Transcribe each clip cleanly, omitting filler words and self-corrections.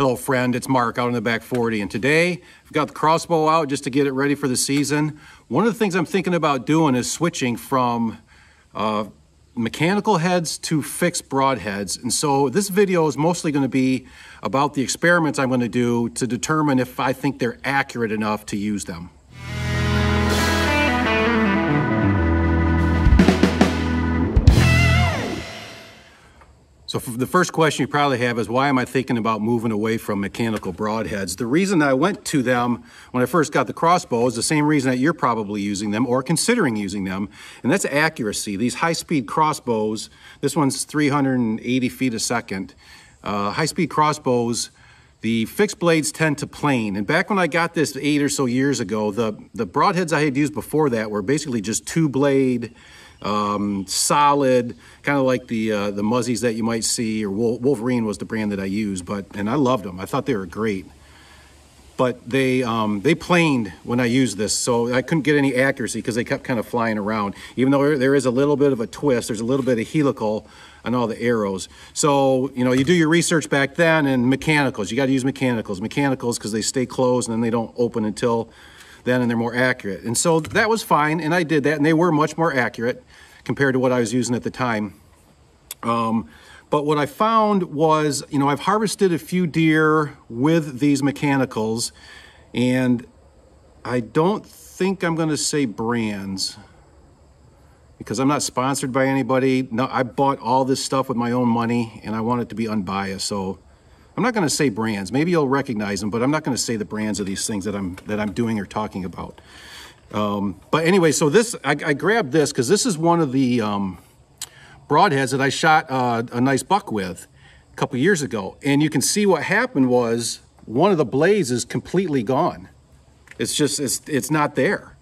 Hello friend, it's Mark out in the back 40, and today I've got the Crossbow out just to get it ready for the season. One of the things I'm thinking about doing is switching from mechanical heads to fixed broadheads, and so this video is mostly going to be about the experiments I'm going to do to determine if I think they're accurate enough to use them. So the first question you probably have is, why am I thinking about moving away from mechanical broadheads? The reason I went to them when I first got the Crossbow is the same reason that you're probably using them or considering using them, and that's accuracy. These high-speed crossbows, this one's 380 feet a second. High-speed crossbows, the fixed blades tend to plane. And back when I got this 8 or so years ago, the broadheads I had used before that were basically just two-blade, solid, kind of like the Muzzies that you might see, or Wolverine was the brand that I used, and I loved them. I thought they were great, but they planed when I used this, so I couldn't get any accuracy because they kept kind of flying around. Even though there is a little bit of a twist, there's a little bit of helical on all the arrows. So you know, you do your research back then, and mechanicals, you got to use mechanicals because they stay closed and then they don't open until then, and they're more accurate. And so that was fine, and I did that, and they were much more accurate compared to what I was using at the time. But what I found was, you know, I've harvested a few deer with these mechanicals, and I don't think I'm going to say brands because I'm not sponsored by anybody. No, I bought all this stuff with my own money, and I want it to be unbiased. So I'm not going to say brands. Maybe you'll recognize them, but I'm not going to say the brands of these things that I'm doing or talking about. But anyway, so this I grabbed this because this is one of the broadheads that I shot a nice buck with a couple years ago, and you can see what happened was one of the blades is completely gone. It's just it's not there.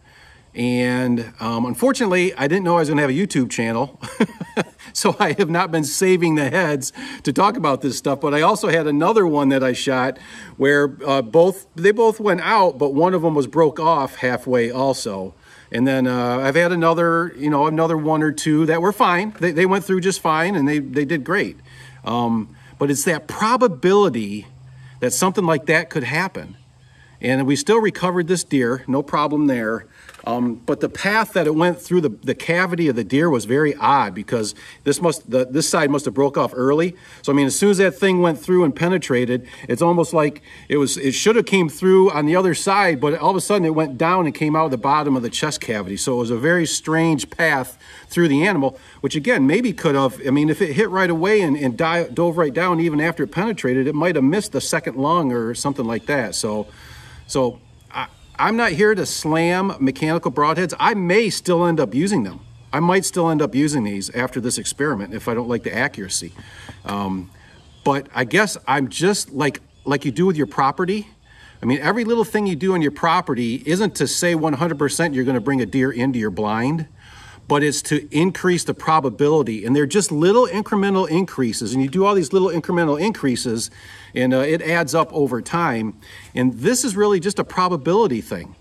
And unfortunately, I didn't know I was going to have a YouTube channel, so I have not been saving the heads to talk about this stuff. But I also had another one that I shot where they both went out, but one of them was broke off halfway also. And then I've had another one or two that were fine. They went through just fine, and they did great. But it's that probability that something like that could happen. And we still recovered this deer, no problem there. But the path that it went through the cavity of the deer was very odd because this side must have broke off early. So I mean, as soon as that thing went through and penetrated, it's almost like it should have came through on the other side, but all of a sudden it went down and came out of the bottom of the chest cavity. So it was a very strange path through the animal, which again, maybe could have, I mean, if it hit right away and dove right down even after it penetrated, it might have missed the second lung or something like that. So I'm not here to slam mechanical broadheads. I may still end up using them. I might still end up using these after this experiment if I don't like the accuracy. But I guess I'm just like you do with your property. I mean, every little thing you do on your property isn't to say 100% you're going to bring a deer into your blind, but it's to increase the probability. And they're just little incremental increases. And you do all these little incremental increases, and it adds up over time. And this is really just a probability thing.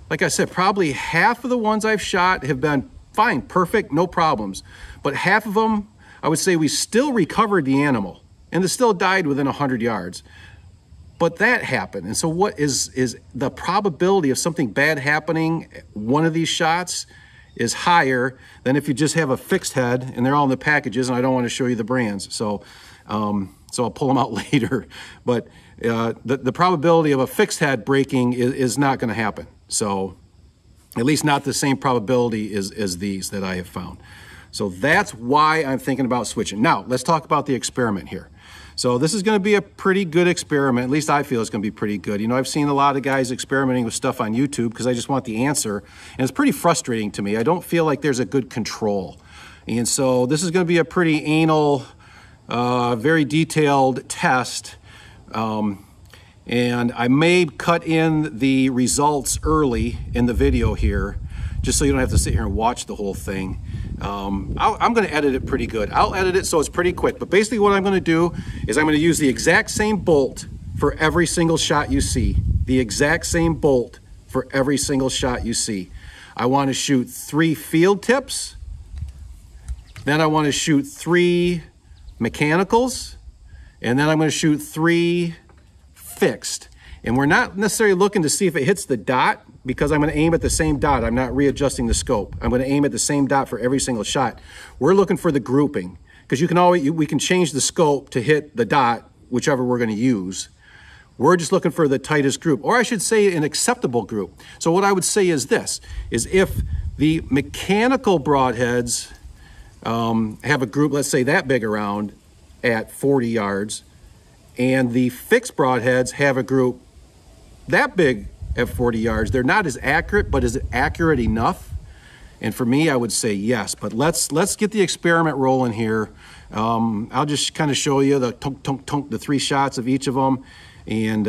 Like I said, probably half of the ones I've shot have been fine, perfect, no problems. But half of them, I would say we still recovered the animal, and it still died within 100 yards. But that happened. And so what is the probability of something bad happening, one of these shots, is higher than if you just have a fixed head, and they're all in the packages, and I don't want to show you the brands. So I'll pull them out later. But the probability of a fixed head breaking is not going to happen. So at least not the same probability as these that I have found. So that's why I'm thinking about switching. Now, let's talk about the experiment here. So this is going to be a pretty good experiment. At least I feel it's going to be pretty good. You know, I've seen a lot of guys experimenting with stuff on YouTube because I just want the answer. And it's pretty frustrating to me. I don't feel like there's a good control. And so this is going to be a pretty anal, very detailed test. And I may cut in the results early in the video here, just so you don't have to sit here and watch the whole thing. I'm going to edit it pretty good. I'll edit it so it's pretty quick. But basically what I'm going to do is I'm going to use the exact same bolt for every single shot you see. The exact same bolt for every single shot you see. I want to shoot 3 field tips. Then I want to shoot 3 mechanicals. And then I'm going to shoot 3 fixed. And we're not necessarily looking to see if it hits the dot, because I'm going to aim at the same dot. I'm not readjusting the scope. I'm going to aim at the same dot for every single shot. We're looking for the grouping, because we can change the scope to hit the dot, whichever we're going to use. We're just looking for the tightest group, or I should say an acceptable group. So what I would say is this, is if the mechanical broadheads have a group, let's say that big around at 40 yards, and the fixed broadheads have a group that big at 40 yards, they're not as accurate, but is it accurate enough? And for me, I would say yes, but let's get the experiment rolling here. I'll just kind of show you the tunk, tunk, tunk, the 3 shots of each of them, and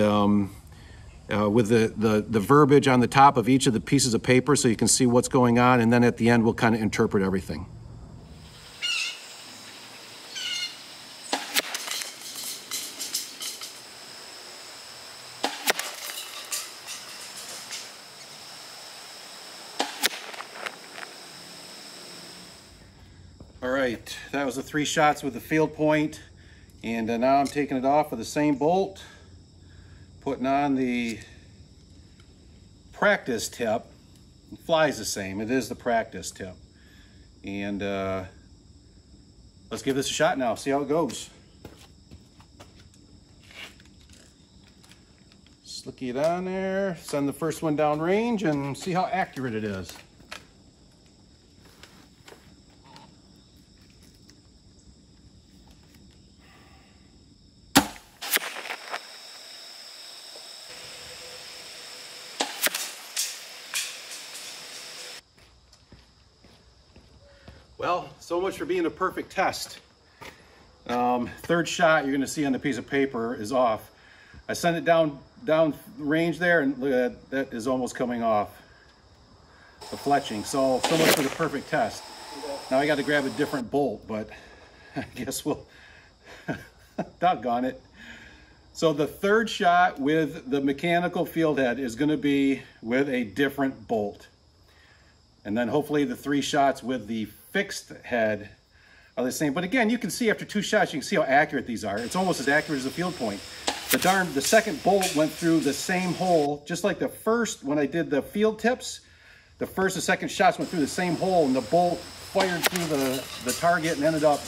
with the verbiage on the top of each of the pieces of paper so you can see what's going on, and then at the end we'll kind of interpret everything. All right, that was the 3 shots with the field point, and now I'm taking it off with the same bolt, putting on the practice tip. It flies the same, it is the practice tip. And let's give this a shot now, see how it goes. Slicky it on there, send the first one down range and see how accurate it is. Well, so much for being a perfect test. 3rd shot you're going to see on the piece of paper is off. I sent it down range there, and look at that, that is almost coming off. The fletching. So much for the perfect test. Now I got to grab a different bolt, but I guess we'll doggone it. So the 3rd shot with the mechanical field head is going to be with a different bolt. And then hopefully the 3 shots with the fixed head are the same. But again, you can see after 2 shots, you can see how accurate these are. It's almost as accurate as the field point. The 2nd bolt went through the same hole, just like the first, when I did the field tips, the 1st and 2nd shots went through the same hole, and the bolt fired through the target and ended up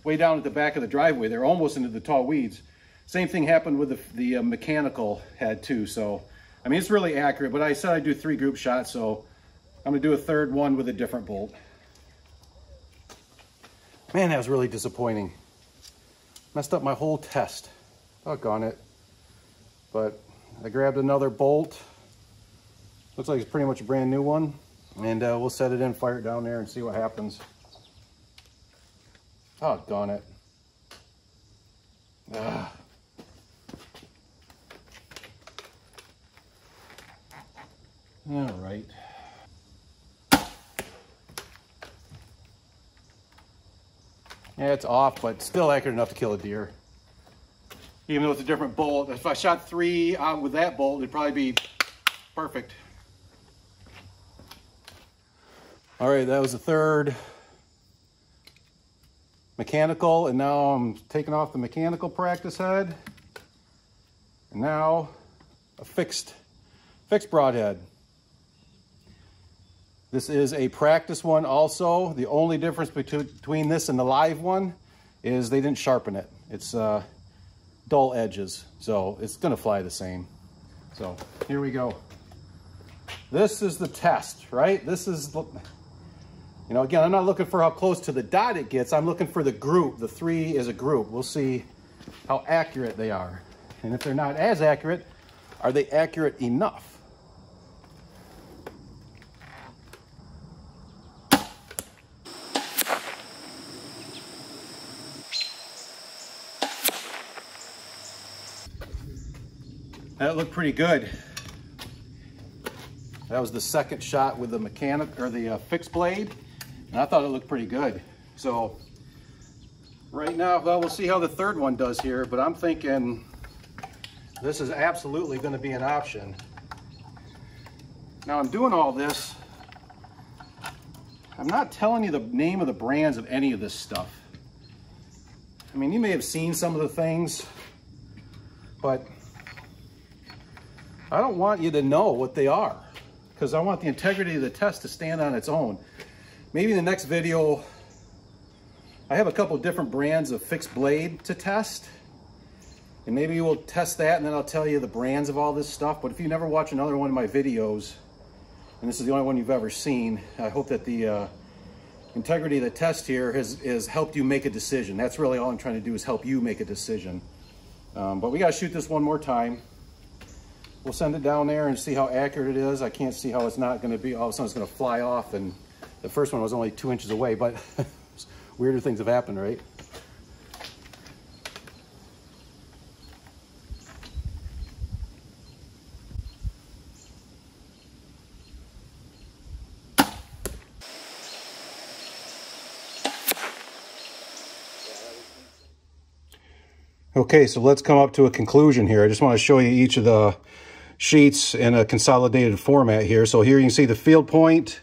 way down at the back of the driveway. They're almost into the tall weeds. Same thing happened with the mechanical head too. So, I mean, it's really accurate, but I said I'd do 3 group shots, so I'm gonna do a 3rd one with a different bolt. Man, that was really disappointing. Messed up my whole test. Doggone it. But I grabbed another bolt. Looks like it's pretty much a brand new one. And we'll set it in, fire it down there, and see what happens. Doggone it. All right. Yeah, it's off, but still accurate enough to kill a deer. Even though it's a different bolt. If I shot 3 out with that bolt, it'd probably be perfect. All right, that was the 3rd mechanical, and now I'm taking off the mechanical practice head. And now a fixed broadhead. This is a practice one also. The only difference between this and the live one is they didn't sharpen it. It's dull edges, so it's gonna fly the same. So here we go. This is the test, right? This is, you know, again, I'm not looking for how close to the dot it gets. I'm looking for the group. The 3 is a group. We'll see how accurate they are. And if they're not as accurate, are they accurate enough? That looked pretty good. That was the 2nd shot with the mechanic or the fixed blade, and I thought it looked pretty good. So right now, well, we'll see how the 3rd one does here, but I'm thinking this is absolutely going to be an option. Now I'm doing all this. I'm not telling you the name of the brands of any of this stuff. I mean, you may have seen some of the things, but I don't want you to know what they are, because I want the integrity of the test to stand on its own. Maybe in the next video, I have a couple different brands of fixed blade to test, and maybe we'll test that and then I'll tell you the brands of all this stuff. But if you never watch another one of my videos, and this is the only one you've ever seen, I hope that the integrity of the test here has helped you make a decision. That's really all I'm trying to do, is help you make a decision. But we got to shoot this one more time. We'll send it down there and see how accurate it is. I can't see how it's not going to be, all of a sudden it's going to fly off, and the first one was only 2 inches away, but weirder things have happened, right? Okay, so let's come up to a conclusion here. I just want to show you each of the sheets in a consolidated format here. So here you can see the field point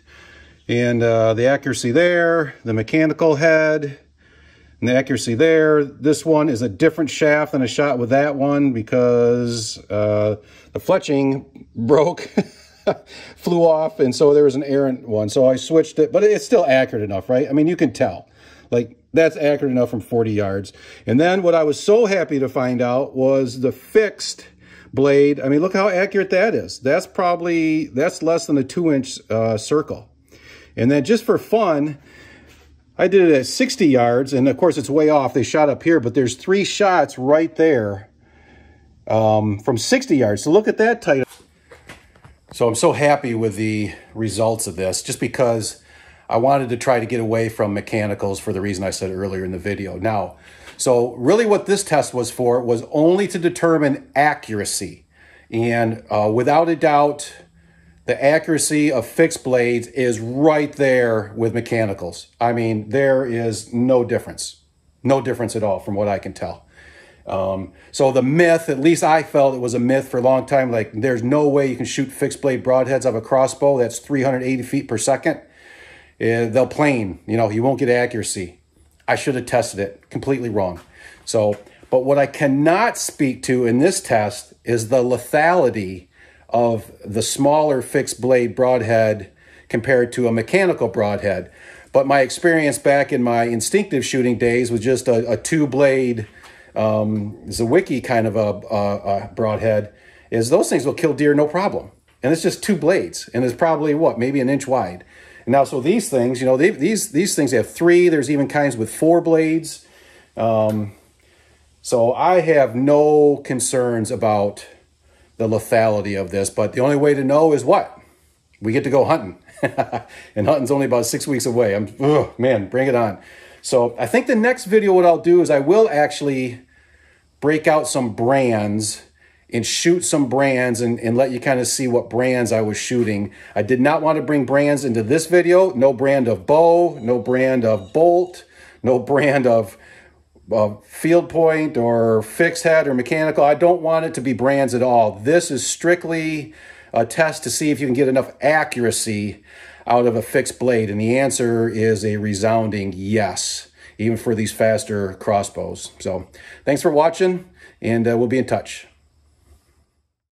and the accuracy there, the mechanical head, and the accuracy there. This one is a different shaft than I shot with that one because the fletching broke, flew off, and so there was an errant one. So I switched it, but it's still accurate enough, right? I mean, you can tell. Like, that's accurate enough from 40 yards. And then what I was so happy to find out was the fixed blade. I mean, look how accurate that is. That's less than a 2-inch circle. And then just for fun, I did it at 60 yards. And of course, it's way off. They shot up here, but there's 3 shots right there from 60 yards. So look at that tight. So I'm so happy with the results of this, just because I wanted to try to get away from mechanicals for the reason I said earlier in the video. Now, so really what this test was for was only to determine accuracy. And without a doubt, the accuracy of fixed blades is right there with mechanicals. I mean, there is no difference. No difference at all from what I can tell. So the myth, at least I felt it was a myth for a long time, like there's no way you can shoot fixed blade broadheads of a crossbow that's 380 feet per second. They'll plane, you know, you won't get accuracy. I should have tested it. Completely wrong. So, but what I cannot speak to in this test is the lethality of the smaller fixed blade broadhead compared to a mechanical broadhead. But my experience back in my instinctive shooting days was just a 2-blade Zawicki kind of a broadhead, is those things will kill deer no problem. And it's just 2 blades, and it's probably, what, maybe 1 inch wide. Now, so these things, you know, these things have 3. There's even kinds with 4 blades. So I have no concerns about the lethality of this. But the only way to know is what? We get to go hunting. And hunting's only about 6 weeks away. Man, bring it on. So I think the next video, what I'll do is I will actually break out some brands and shoot some brands and let you kind of see what brands I was shooting. I did not want to bring brands into this video. No brand of bow, no brand of bolt, no brand of field point or fixed head or mechanical. I don't want it to be brands at all. This is strictly a test to see if you can get enough accuracy out of a fixed blade. And the answer is a resounding yes, even for these faster crossbows. So thanks for watching, and we'll be in touch.